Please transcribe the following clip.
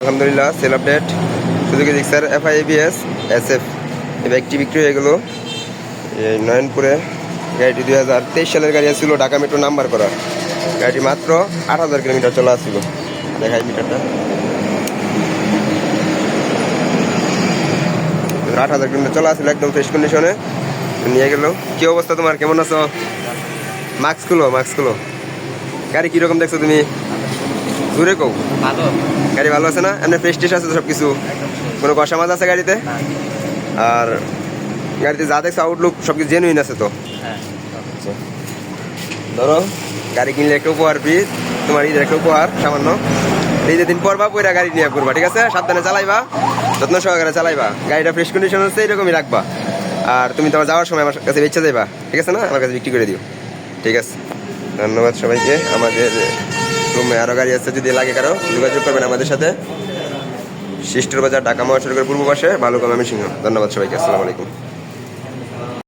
আলহামদুলিল্লাহ sell update Suzuki Gixxer FI ABS SF এই বাইকটি বিক্রি হয়ে গেল। এই নয়নপুরে গাড়িটি 2023 সালের গাড়ি ছিল, ঢাকা মেট্রো নাম্বার করা। গাড়িটি মাত্র 8000 কিলোমিটার চলা ছিল। দেখাই মিটারটা, 8000 কিলোমিটার চলা ছিল, একদম ফ্রেশ কন্ডিশনে নিয়ে গেল। কি অবস্থা তোমার, কেমন আছো? মাস্ক খুলো। গাড়ি কিরকম দেখছো তুমি? জোরে কও। ভালো, গাড়ি ভালো আছে না? এমনি প্রেস্টিজ আছে তো সব কিছু? কোনো কষা মাছ আছে গাড়িতে? আর গাড়িতে যা দেখছো আউটলুক সব কিছু জেনুইন আছে তো? আচ্ছা, ধরো গাড়ি কিনলে একটা উপহার ফ্রি, তোমার ঈদের একটা উপহার সামান্য। ঈদের দিন পরবা, পয়রা গাড়ি নিয়ে করবা, ঠিক আছে? সাবধানে চালাইবা, যত্ন সহকারে চালাইবা। গাড়িটা ফ্রেশ কন্ডিশন হচ্ছে, এরকমই রাখবা। আর তুমি তোমার যাওয়ার সময় আমার কাছে বেচে যাইবা, ঠিক আছে না? আমার কাছে বিক্রি করে দিও, ঠিক আছে? ধন্যবাদ সবাইকে। আমাদের রুমে আরও গাড়ি আছে, যদি লাগে কারো যোগাযোগ করবেন আমাদের সাথে। শিষ্টর বাজার, ঢাকা মহাসড়কের পূর্ব পাশে, ভালুকা ময়মনসিংহ। ধন্যবাদ সবাইকে, আসসালামু আলাইকুম।